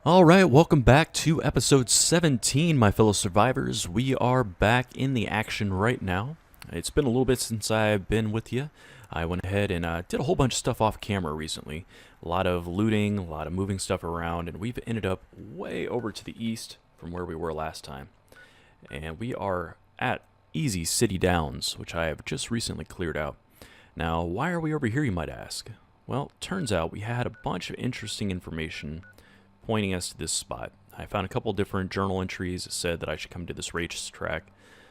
Alright, welcome back to episode 17, my fellow survivors. We are back in the action right now. It's been a little bit since I've been with you. I went ahead and did a whole bunch of stuff off camera recently. A lot of looting, a lot of moving stuff around, and we've ended up way over to the east from where we were last time. And we are at Easy City Downs, which I have just recently cleared out. Now, why are we over here, you might ask? Well, turns out we had a bunch of interesting information pointing us to this spot. I found a couple different journal entries that said that I should come to this racetrack.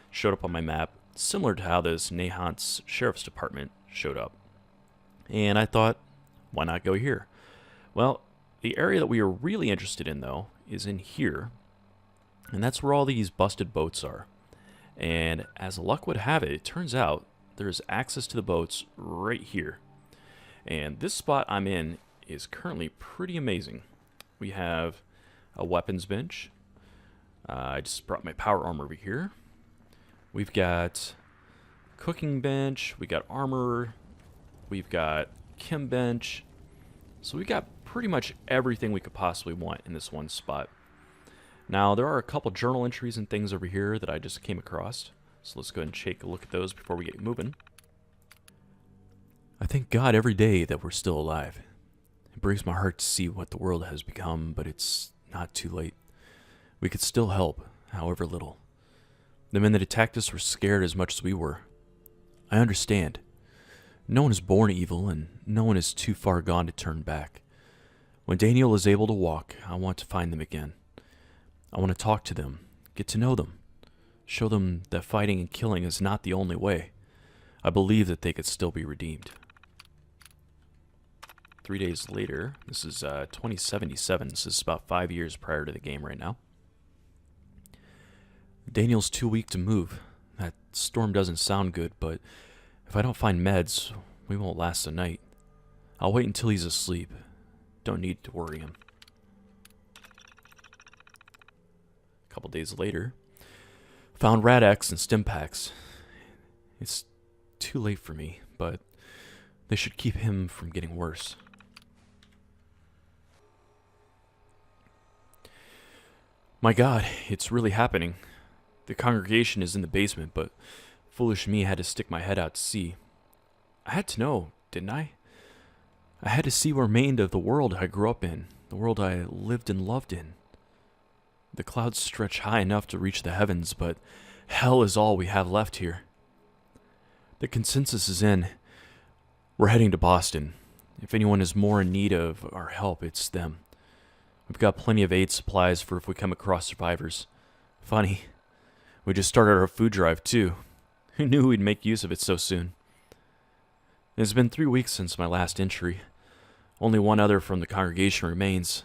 Showed up on my map, similar to how this Nahant's Sheriff's Department showed up. And I thought, why not go here? Well, the area that we are really interested in, though, is in here. And that's where all these busted boats are. And as luck would have it, it turns out there's access to the boats right here. And this spot I'm in is currently pretty amazing. We have a weapons bench. I just brought my power armor over here. We've got cooking bench. We got armor. We've got chem bench. So we got pretty much everything we could possibly want in this one spot. Now, there are a couple journal entries and things over here that I just came across. So let's go ahead and take a look at those before we get moving. I thank God every day that we're still alive. It breaks my heart to see what the world has become, but it's not too late. We could still help, however little. The men that attacked us were scared as much as we were. I understand. No one is born evil, and no one is too far gone to turn back. When Daniel is able to walk, I want to find them again. I want to talk to them, get to know them, show them that fighting and killing is not the only way. I believe that they could still be redeemed. 3 days later, this is 2077, this is about 5 years prior to the game right now. Daniel's too weak to move. That storm doesn't sound good, but if I don't find meds, we won't last the night. I'll wait until he's asleep. Don't need to worry him. A couple days later, found Rad-X and stim packs. It's too late for me, but they should keep him from getting worse. My God, it's really happening. The congregation is in the basement, but foolish me had to stick my head out to see. I had to know, didn't I? I had to see what remained of the world I grew up in, the world I lived and loved in. The clouds stretch high enough to reach the heavens, but hell is all we have left here. The consensus is in. We're heading to Boston. If anyone is more in need of our help, it's them. We've got plenty of aid supplies for if we come across survivors. Funny, we just started our food drive too. Who knew we'd make use of it so soon? It's been 3 weeks since my last entry. Only one other from the congregation remains.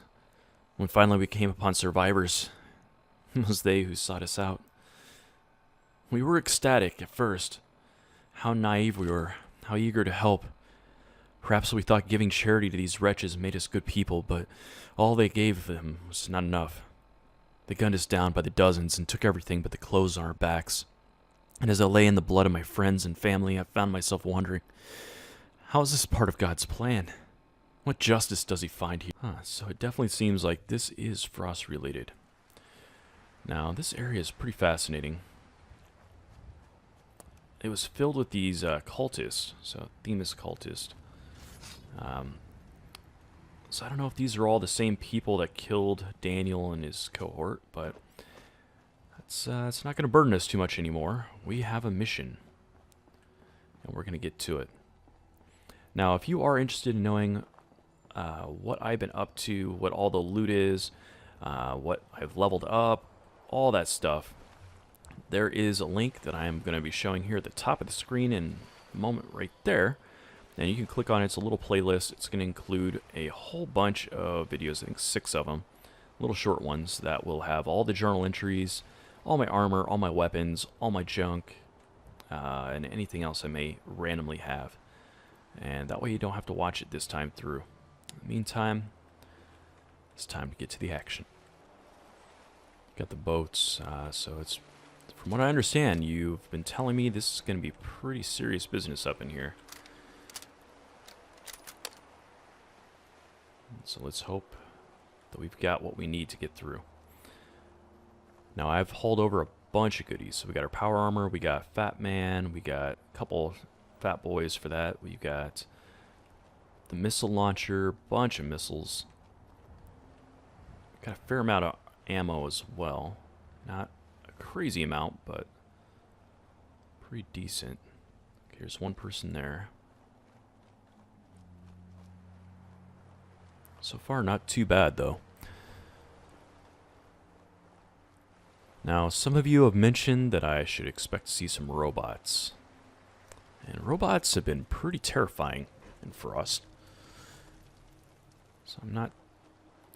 When finally we came upon survivors, it was they who sought us out. We were ecstatic at first. How naive we were, how eager to help. Perhaps we thought giving charity to these wretches made us good people, but all they gave them was not enough. They gunned us down by the dozens and took everything but the clothes on our backs. And as I lay in the blood of my friends and family, I found myself wondering, how is this part of God's plan? What justice does he find here? So it definitely seems like this is Frost related. Now, this area is pretty fascinating. It was filled with these cultists, so Themis cultist. So I don't know if these are all the same people that killed Daniel and his cohort, but it's not going to burden us too much anymore. We have a mission, and we're going to get to it. Now, if you are interested in knowing what I've been up to, what all the loot is, what I've leveled up, all that stuff, there is a link that I am going to be showing here at the top of the screen in a moment right there. And you can click on it. It's a little playlist. It's going to include a whole bunch of videos, I think 6 of them, little short ones that will have all the journal entries, all my armor, all my weapons, all my junk, and anything else I may randomly have. And that way you don't have to watch it this time through. In the meantime, it's time to get to the action. Got the boats, so it's, from what I understand, you've been telling me this is going to be pretty serious business up in here. So let's hope that we've got what we need to get through. Now, I've hauled over a bunch of goodies. So we got our power armor, we got Fat Man, we got a couple Fat Boys for that. We've got the missile launcher, bunch of missiles. Got a fair amount of ammo as well. Not a crazy amount, but pretty decent. Okay, there's one person there. So far, not too bad, though. Now, some of you have mentioned that I should expect to see some robots. And robots have been pretty terrifying in Frost. So I'm not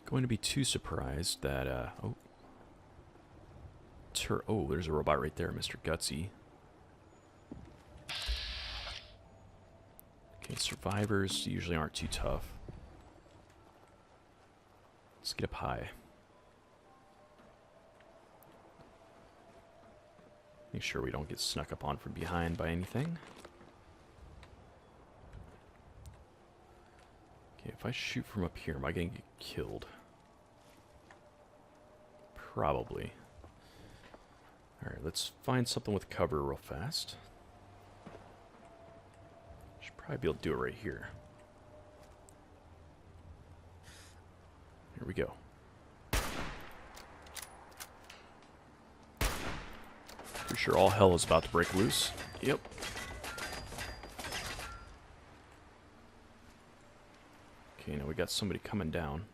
going to be too surprised that, oh, there's a robot right there, Mr. Gutsy. Okay, survivors usually aren't too tough. Let's get up high. Make sure we don't get snuck up on from behind by anything. Okay, if I shoot from up here, am I going to get killed? Probably. Alright, let's find something with cover real fast. Should probably be able to do it right here. Here we go. Pretty sure all hell is about to break loose. Yep. Okay, now we got somebody coming down.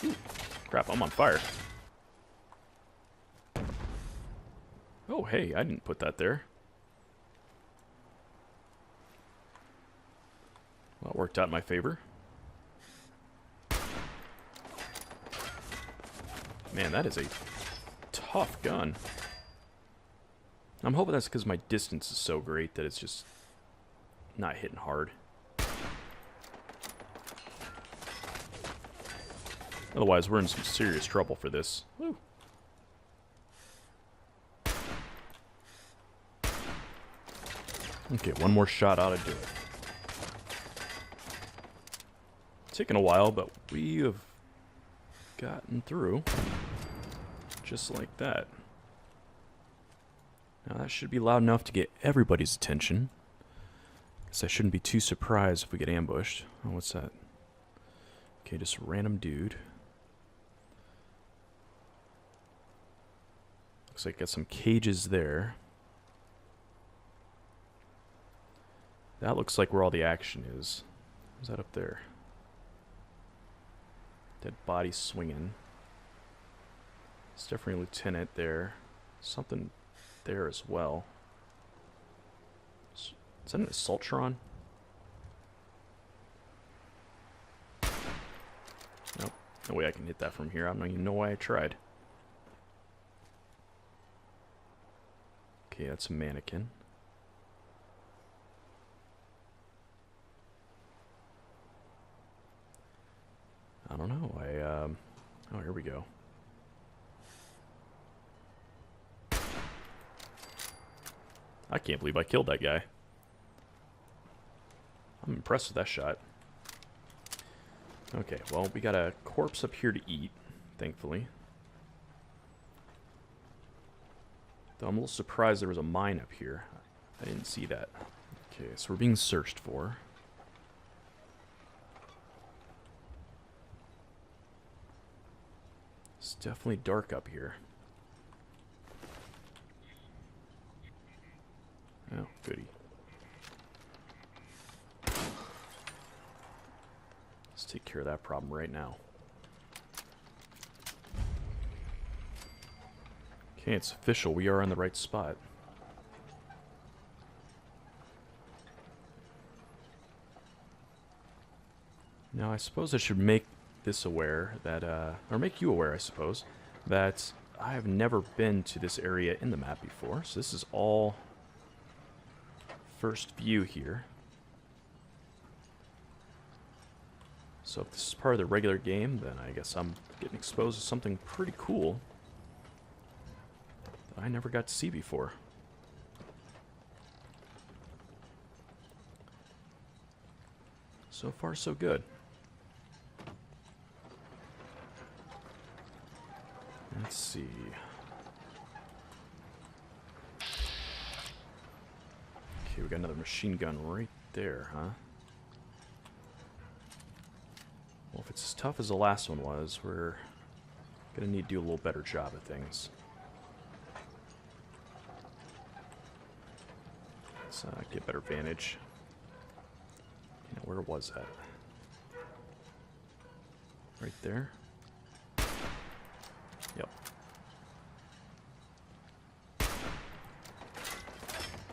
Ooh, crap, I'm on fire. Oh, hey, I didn't put that there. Well, it worked out in my favor. Man, that is a tough gun. I'm hoping that's because my distance is so great that it's just not hitting hard. Otherwise, we're in some serious trouble for this. Woo. Okay, one more shot ought to do it. Taken a while, but we have gotten through just like that. Now that should be loud enough to get everybody's attention. Guess I shouldn't be too surprised if we get ambushed. Oh, what's that? Okay, just a random dude. Looks like got some cages there. That looks like where all the action is. What's that up there? Dead body swinging. It's definitely a lieutenant there. Something there as well. Is that an assaultron? Nope. No way I can hit that from here. I don't even know why I tried. Okay, that's a mannequin. I don't know. Oh, here we go. I can't believe I killed that guy. I'm impressed with that shot. Okay, well, we got a corpse up here to eat, thankfully. Though I'm a little surprised there was a mine up here. I didn't see that. Okay, so we're being searched for. It's definitely dark up here. Oh, goody. Let's take care of that problem right now. Okay, it's official. We are on the right spot. Now, I suppose I should make this aware that, or make you aware, I suppose, that I have never been to this area in the map before. So this is all first view here. So if this is part of the regular game, then I guess I'm getting exposed to something pretty cool that I never got to see before. So far, so good. Let's see. Okay, we got another machine gun right there, huh? Well, if it's as tough as the last one was, we're gonna need to do a little better job of things. Let's get better vantage. You know, where was that? Right there? Yep.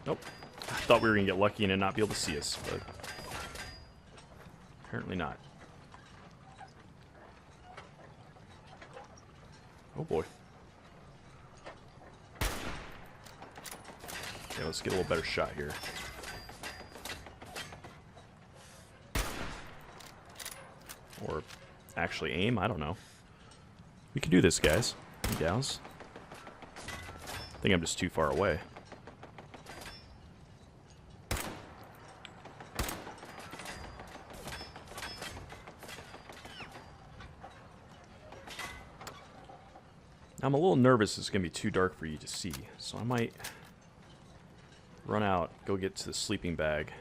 Nope. I thought we were gonna get lucky and not be able to see us, but apparently not. Oh boy. Okay, let's get a little better shot here. Or actually aim, I don't know. We can do this, guys and gals. I think I'm just too far away. I'm a little nervous it's going to be too dark for you to see, so I might run out, go get to the sleeping bag.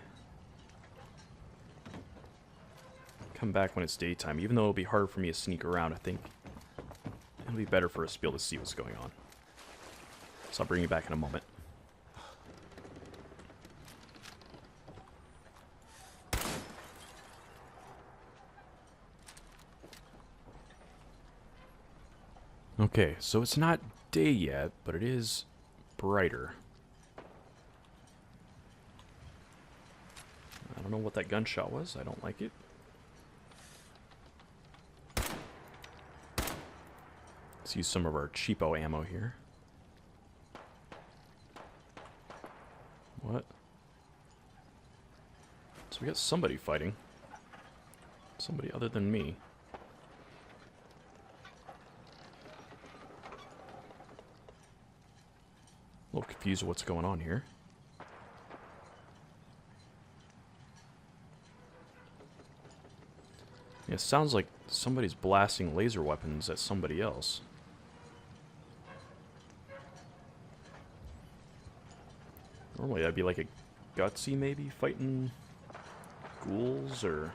Come back when it's daytime. Even though it'll be hard for me to sneak around, I think it'll be better for us to be able to see what's going on. So I'll bring you back in a moment. Okay, so it's not day yet, but it is brighter. I don't know what that gunshot was. I don't like it. Let's use some of our cheapo ammo here. What? So we got somebody fighting. Somebody other than me. A little confused with what's going on here. Yeah, it sounds like somebody's blasting laser weapons at somebody else. Normally that'd be like a gutsy maybe fighting ghouls or...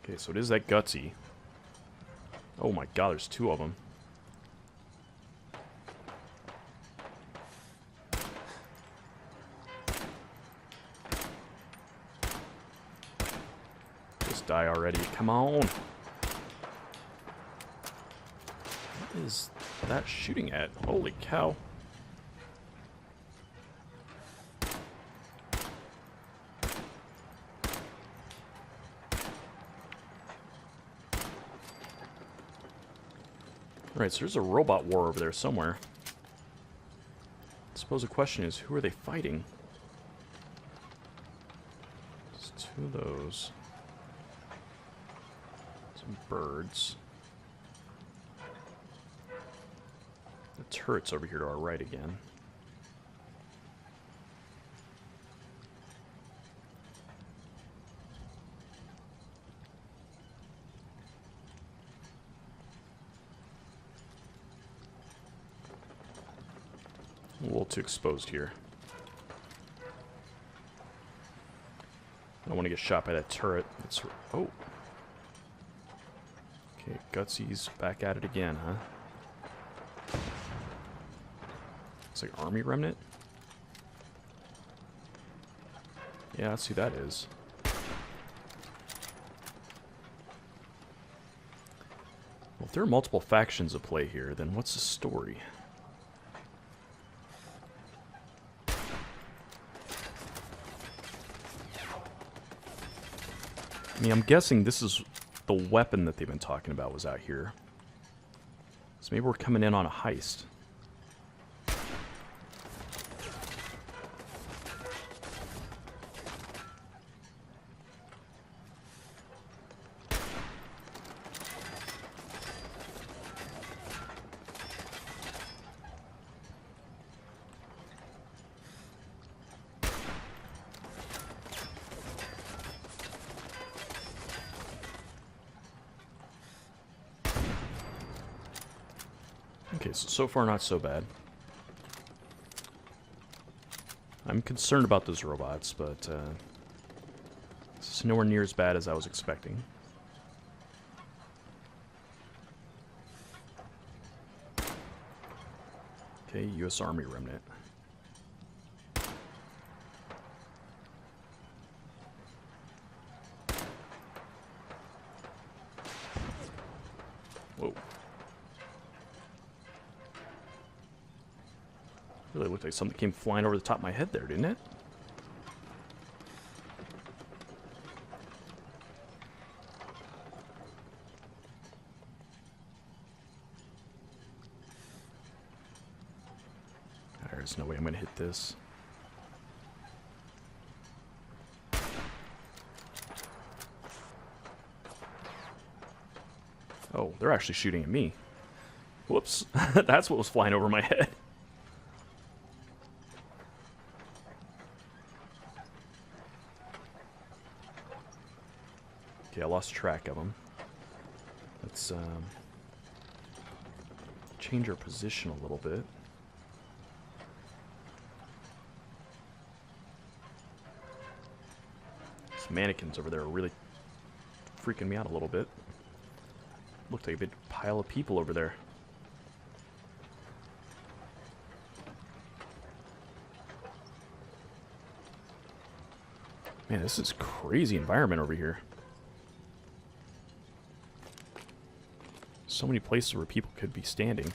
Okay, so it is that gutsy. Oh my god, there's two of them. Just die already. Come on. What is that shooting at? Holy cow. Right, so there's a robot war over there somewhere. I suppose the question is, who are they fighting? There's two of those. Some birds. The turret's over here to our right again. A little too exposed here. I don't want to get shot by that turret. It's... Oh. Okay, Gutsy's back at it again, huh? It's like Army Remnant? Yeah, let's see who that is. Well, if there are multiple factions at play here, then what's the story? I mean, I'm guessing this is the weapon that they've been talking about was out here. So maybe we're coming in on a heist. Okay, so far not so bad. I'm concerned about those robots, but it's nowhere near as bad as I was expecting. Okay, U.S. Army Remnant. Whoa. Really looked like something came flying over the top of my head there, didn't it? There's no way I'm going to hit this. Oh, they're actually shooting at me. Whoops. That's what was flying over my head. Okay, I lost track of them. Let's change our position a little bit. These mannequins over there are really freaking me out a little bit. Looked like a big pile of people over there. Man, this is a crazy environment over here. So many places where people could be standing.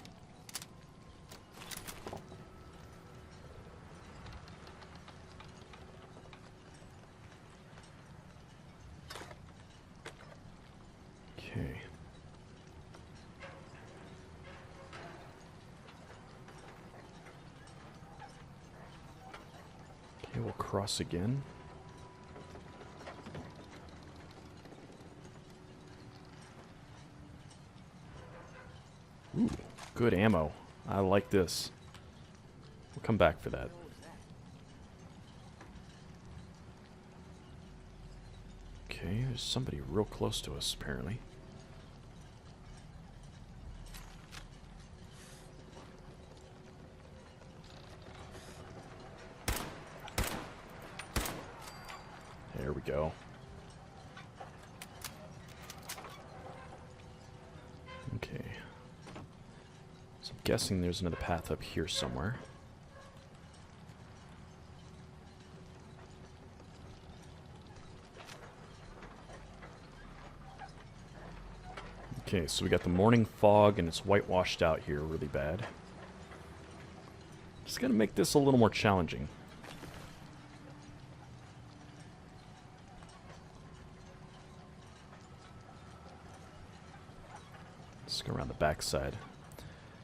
Okay. Okay, we'll cross again. Ooh, good ammo. I like this. We'll come back for that. Okay, there's somebody real close to us, apparently. There we go. Okay. So I'm guessing there's another path up here somewhere. Okay, so we got the morning fog and it's whitewashed out here really bad. Just gonna make this a little more challenging. Let's go around the backside.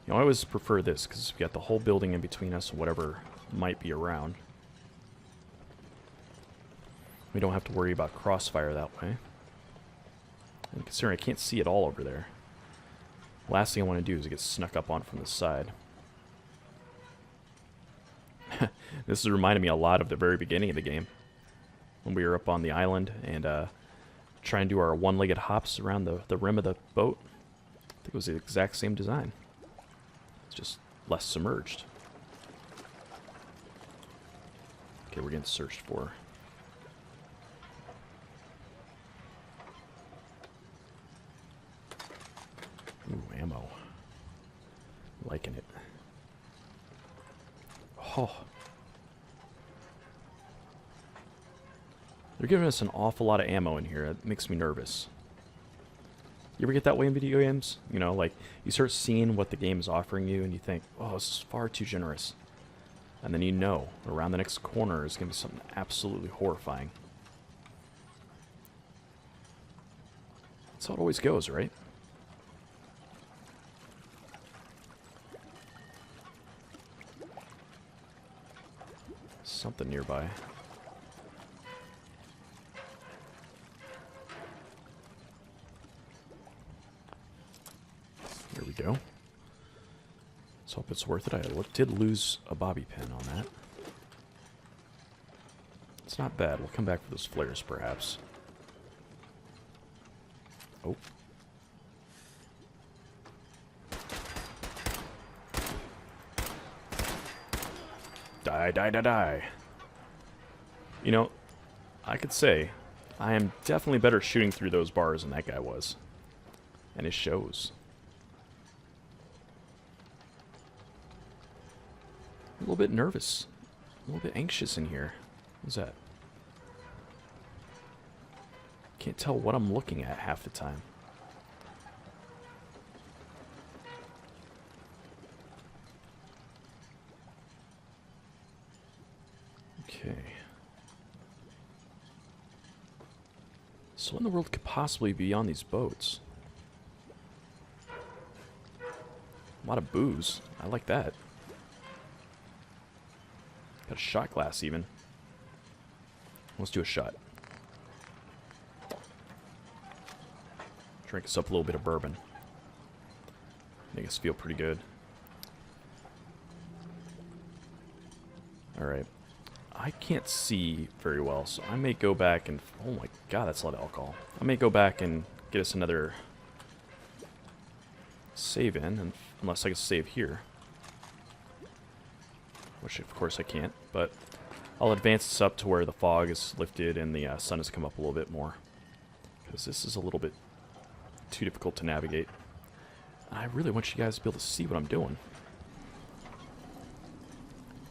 You know, I always prefer this because we got the whole building in between us and whatever might be around. We don't have to worry about crossfire that way. And considering I can't see it all over there, last thing I want to do is get snuck up on from the side. This is reminding me a lot of the very beginning of the game, when we were up on the island and trying to do our one-legged hops around the rim of the boat. I think it was the exact same design. It's just less submerged. Okay, we're getting searched for. Ooh, ammo. Liking it. Oh. They're giving us an awful lot of ammo in here. It makes me nervous. You ever get that way in video games? You know, like, you start seeing what the game is offering you and you think, oh, this is far too generous. And then you know, around the next corner is going to be something absolutely horrifying. That's how it always goes, right? Something nearby. Here we go. Let's hope it's worth it. I did lose a bobby pin on that. It's not bad. We'll come back for those flares, perhaps. Oh. Die, die, die, die. You know, I could say I am definitely better at shooting through those bars than that guy was. And it shows. A little bit nervous. A little bit anxious in here. What's that? Can't tell what I'm looking at half the time. Okay. So what in the world could possibly be on these boats? A lot of booze. I like that. Got a shot glass even. Let's do a shot. Drink us up a little bit of bourbon. Make us feel pretty good. Alright. I can't see very well, so I may go back and... Oh my god, that's a lot of alcohol. I may go back and get us another save in, and unless I can save here. Which, of course, I can't, but I'll advance this up to where the fog is lifted and the sun has come up a little bit more. Because this is a little bit too difficult to navigate. I really want you guys to be able to see what I'm doing.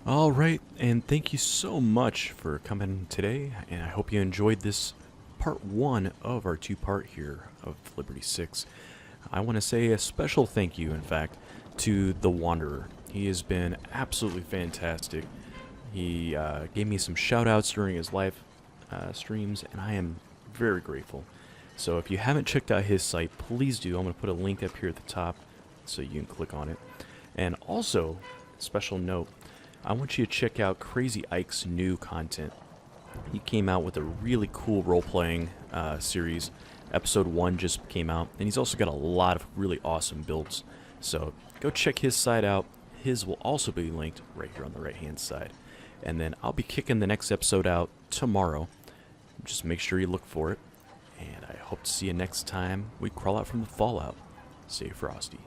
Alright, and thank you so much for coming today, and I hope you enjoyed this part 1 of our 2-part here of Liberty 6. I want to say a special thank you, in fact, to the Wanderer. He has been absolutely fantastic. He gave me some shout-outs during his live streams, and I am very grateful. So if you haven't checked out his site, please do. I'm going to put a link up here at the top so you can click on it. And also, special note, I want you to check out Crazy Ike's new content. He came out with a really cool role-playing series. Episode 1 just came out, and he's also got a lot of really awesome builds. So go check his site out. His will also be linked right here on the right-hand side. And then I'll be kicking the next episode out tomorrow. Just make sure you look for it. And I hope to see you next time we crawl out from the fallout. Stay frosty.